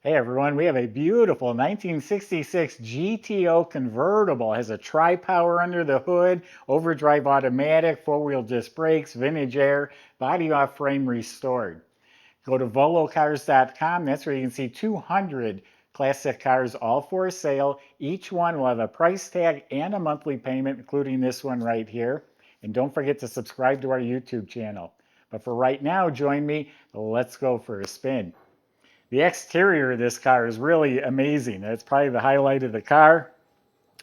Hey everyone, we have a beautiful 1966 GTO convertible. It has a tri-power under the hood, overdrive automatic, four-wheel disc brakes, vintage air, body off frame restored. Go to volocars.com. That's where you can see 200 classic cars, all for sale. Each one will have a price tag and a monthly payment, including this one right here. And don't forget to subscribe to our YouTube channel. But for right now, join me. Let's go for a spin. The exterior of this car is really amazing. That's probably the highlight of the car.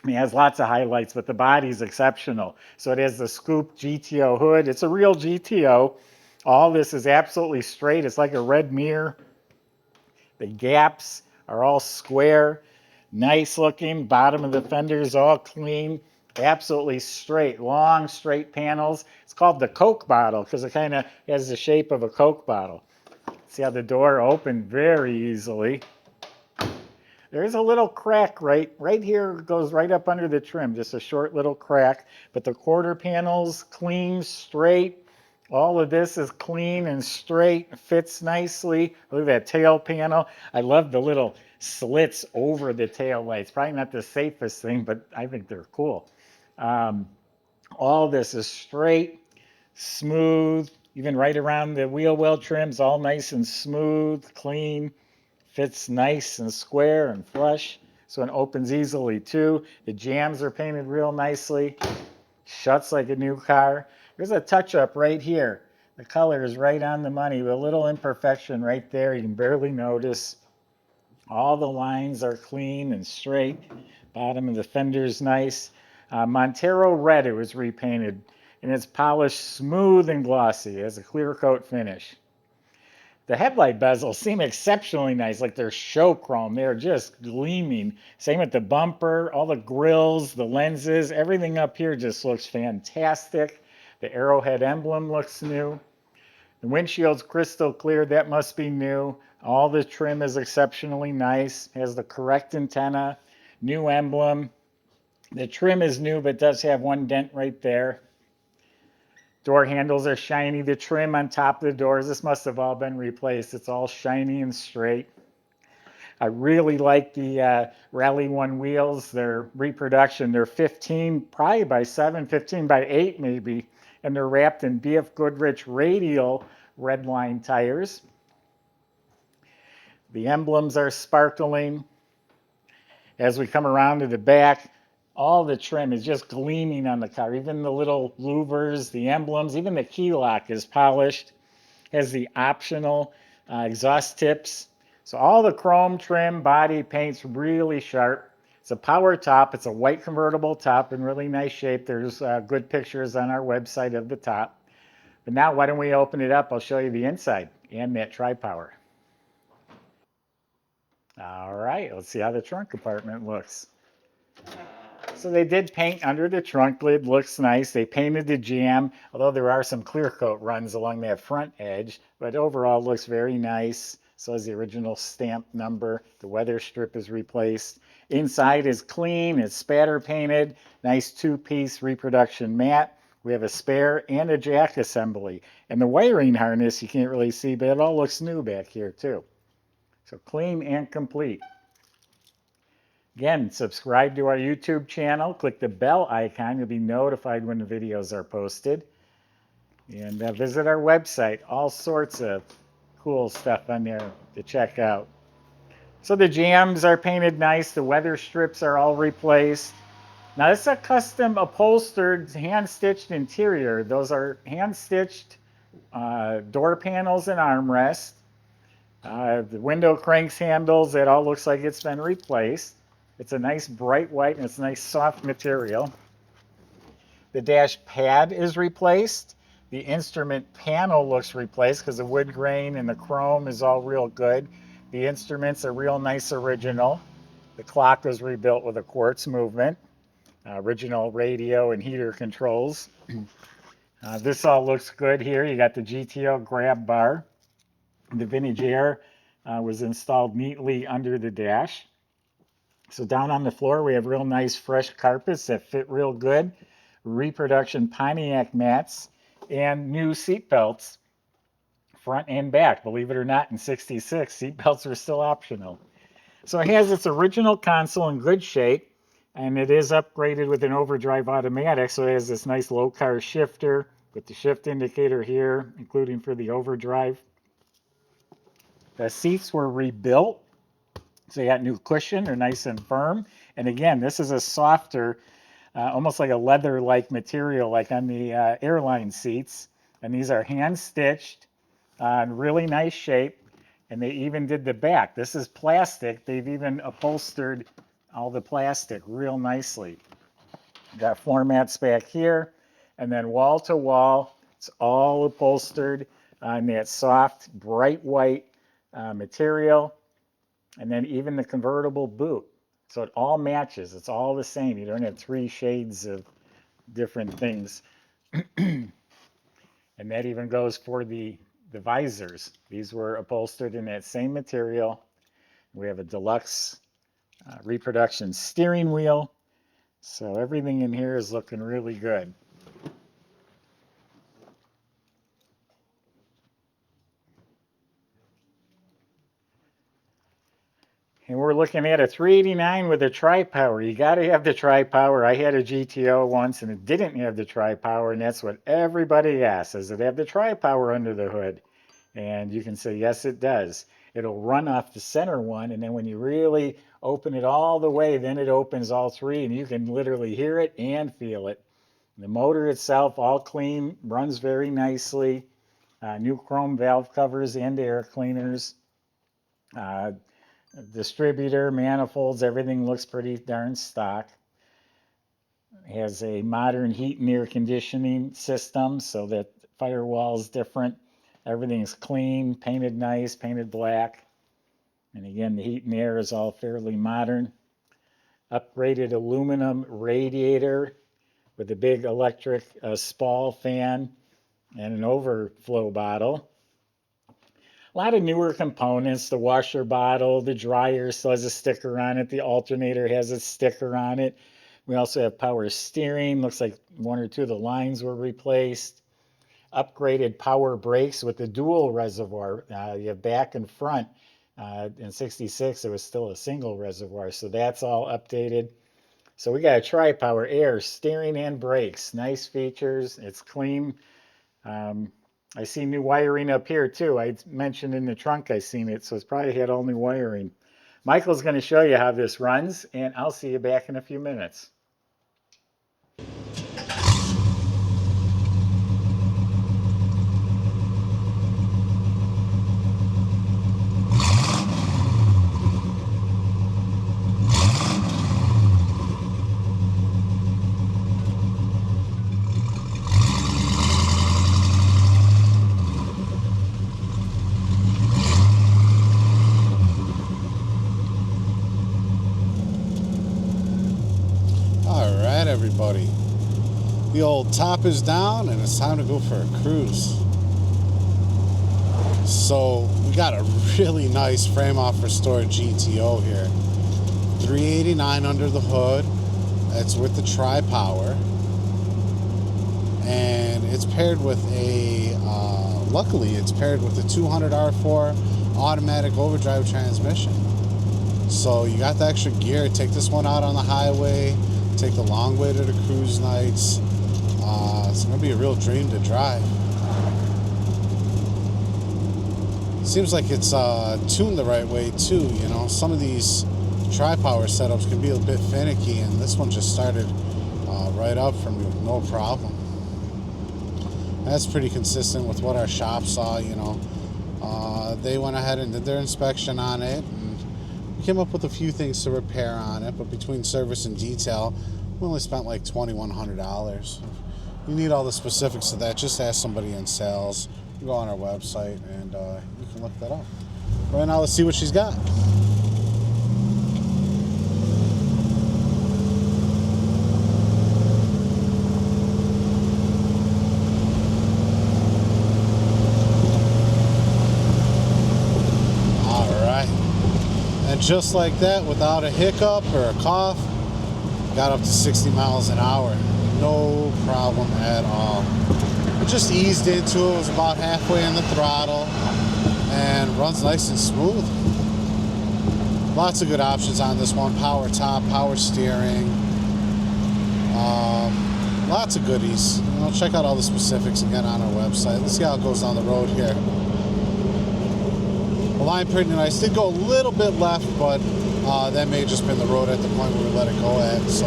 I mean, it has lots of highlights, but the body is exceptional. So it has the scoop GTO hood. It's a real GTO. All this is absolutely straight. It's like a red mirror. The gaps are all square, nice looking. Bottom of the fender is all clean, absolutely straight, long straight panels. It's called the Coke bottle because it kind of has the shape of a Coke bottle. See how the door opened very easily. There's a little crack right here, goes right up under the trim, just a short little crack, but the quarter panels clean, straight. All of this is clean and straight, fits nicely. Look at that tail panel. I love the little slits over the tail lights. Probably not the safest thing, but I think they're cool. All this is straight, smooth, even right around the wheel well trims, all nice and smooth, clean. Fits nice and square and flush, so it opens easily too. The jambs are painted real nicely. Shuts like a new car. There's a touch-up right here. The color is right on the money with a little imperfection right there. You can barely notice. All the lines are clean and straight. Bottom of the fender is nice. Montero red, it was repainted, and it's polished smooth and glossy. It has a clear coat finish. The headlight bezels seem exceptionally nice, like they're show chrome. They're just gleaming. Same with the bumper, all the grills, the lenses, everything up here just looks fantastic. The arrowhead emblem looks new. The windshield's crystal clear, that must be new. All the trim is exceptionally nice. Has the correct antenna, new emblem. The trim is new, but does have one dent right there. Door handles are shiny. The trim on top of the doors, this must have all been replaced. It's all shiny and straight. I really like the Rally 1 wheels. They're reproduction. They're 15, probably by 7, 15 by 8 maybe. And they're wrapped in BF Goodrich radial redline tires. The emblems are sparkling. As we come around to the back, all the trim is just gleaming on the car. Even the little louvers, the emblems, even the key lock is polished. Has the optional exhaust tips. So all the chrome trim, body, paint's really sharp. It's a power top. It's a white convertible top in really nice shape. There's good pictures on our website of the top. But now why don't we open it up? I'll show you the inside and that tri-power. All right, let's see how the trunk compartment looks. So they did paint under the trunk lid, looks nice. They painted the jamb, although there are some clear coat runs along that front edge, but overall looks very nice. So is the original stamp number. The weather strip is replaced. Inside is clean, it's spatter painted, nice two-piece reproduction mat. We have a spare and a jack assembly. And the wiring harness you can't really see, but it all looks new back here too. So clean and complete. Again, subscribe to our YouTube channel. Click the bell icon. You'll be notified when the videos are posted. And visit our website. All sorts of cool stuff on there to check out. So the jambs are painted nice. The weather strips are all replaced. Now this is a custom upholstered, hand-stitched interior. Those are hand-stitched door panels and armrests. The window cranks handles, it all looks like it's been replaced. It's a nice bright white and it's a nice soft material. The dash pad is replaced. The instrument panel looks replaced because the wood grain and the chrome is all real good. The instruments are real nice original. The clock was rebuilt with a quartz movement. Original radio and heater controls. This all looks good here. You got the GTO grab bar. The vintage air was installed neatly under the dash. So down on the floor, we have real nice fresh carpets that fit real good, reproduction Pontiac mats, and new seat belts, front and back. Believe it or not, in '66, seat belts are still optional. So it has its original console in good shape, and it is upgraded with an overdrive automatic. So it has this nice Lokar shifter with the shift indicator here, including for the overdrive. The seats were rebuilt, so you got new cushion. They're nice and firm. And again, this is a softer, almost like a leather-like material, like on the airline seats. And these are hand-stitched, in really nice shape. And they even did the back. This is plastic. They've even upholstered all the plastic real nicely. Got floor mats back here, and then wall to wall, it's all upholstered on that soft, bright white material. And then even the convertible boot. So it all matches. It's all the same. You don't have three shades of different things. And that even goes for the visors. These were upholstered in that same material. We have a deluxe reproduction steering wheel. So everything in here is looking really good. And we're looking at a 389 with a tri-power. You got to have the tri-power. I had a GTO once and it didn't have the tri-power, and that's what everybody asks. Does it have the tri-power under the hood? And you can say, yes, it does. It'll run off the center one, and then when you really open it all the way, then it opens all three, and you can literally hear it and feel it. The motor itself, all clean, runs very nicely. New chrome valve covers and air cleaners. Distributor, manifolds, everything looks pretty darn stock. It has a modern heat and air conditioning system, so that firewall is different. Everything's clean, painted nice, painted black. And again, the heat and air is all fairly modern. Upgraded aluminum radiator with a big electric spall fan and an overflow bottle. A lot of newer components. The washer bottle, the dryer still has a sticker on it. The alternator has a sticker on it. We also have power steering. Looks like one or two of the lines were replaced. Upgraded power brakes with the dual reservoir. You have back and front. In 66, it was still a single reservoir, so that's all updated. So we got a tri-power, air, steering, and brakes. Nice features. It's clean. I see new wiring up here too. I mentioned in the trunk I seen it, so it's probably had all new wiring. Michael's going to show you how this runs, and I'll see you back in a few minutes. Everybody, the old top is down and it's time to go for a cruise. So we got a really nice frame off restored GTO here, 389 under the hood. It's with the tri-power, and it's paired with a luckily it's paired with a 200 R4 automatic overdrive transmission. So you got the extra gear. Take this one out on the highway, take the long way to the cruise nights. It's going to be a real dream to drive. Seems like it's tuned the right way too. You know, some of these tri-power setups can be a bit finicky, and this one just started right up for me with no problem. That's pretty consistent with what our shop saw. You know, they went ahead and did their inspection on it, and we came up with a few things to repair on it, but between service and detail, we only spent like $2,100. You need all the specifics of that, just ask somebody in sales. You go on our website and you can look that up. Right now, let's see what she's got. All right. And just like that, without a hiccup or a cough, got up to 60 miles an hour. No problem at all. Just eased into it, was about halfway in the throttle, and runs nice and smooth. Lots of good options on this one. Power top, power steering. Lots of goodies. You know, check out all the specifics again on our website. Let's see how it goes down the road here. The line pretty nice. Did go a little bit left, but that may have just been the road at the point where we let it go at. So,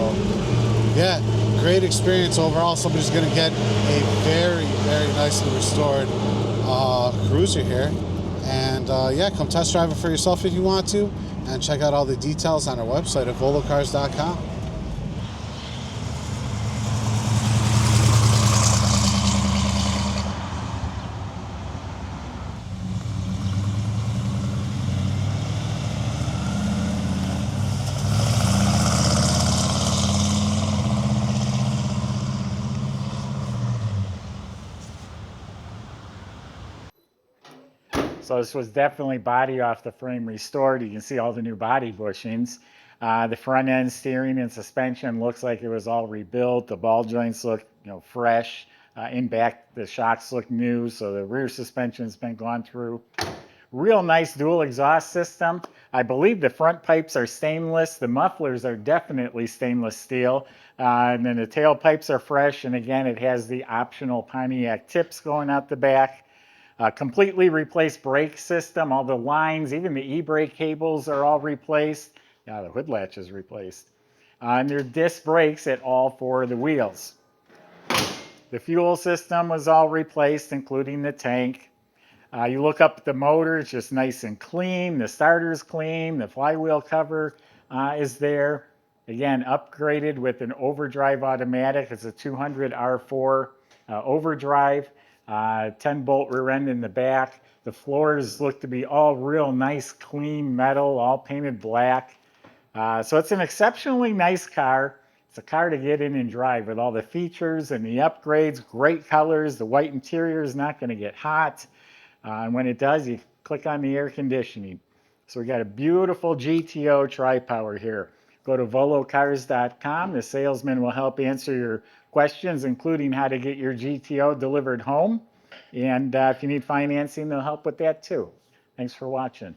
yeah, great experience overall. Somebody's going to get a very, very nicely restored cruiser here. And, yeah, come test drive it for yourself if you want to. And check out all the details on our website at volocars.com. So this was definitely body off the frame restored. You can see all the new body bushings. The front end steering and suspension looks like it was all rebuilt. The ball joints look, fresh. In back, the shocks look new, so the rear suspension's been gone through. Real nice dual exhaust system. I believe the front pipes are stainless. The mufflers are definitely stainless steel. And then the tailpipes are fresh. And again, it has the optional Pontiac tips going out the back. Completely replaced brake system. All the lines, even the e-brake cables are all replaced. Yeah, the hood latch is replaced. And there are disc brakes at all 4 of the wheels. The fuel system was all replaced, including the tank. You look up the motor, it's just nice and clean. The starter's clean. The flywheel cover is there. Again, upgraded with an overdrive automatic. It's a 200 R4 overdrive. 10-bolt rear end in the back. The floors look to be all real nice, clean metal, all painted black. So it's an exceptionally nice car. It's a car to get in and drive with all the features and the upgrades, great colors. The white interior is not going to get hot. And when it does, you click on the air conditioning. So we got a beautiful GTO tri-power here. Go to volocars.com. The salesman will help answer your questions, including how to get your GTO delivered home. And if you need financing, they'll help with that too. Thanks for watching.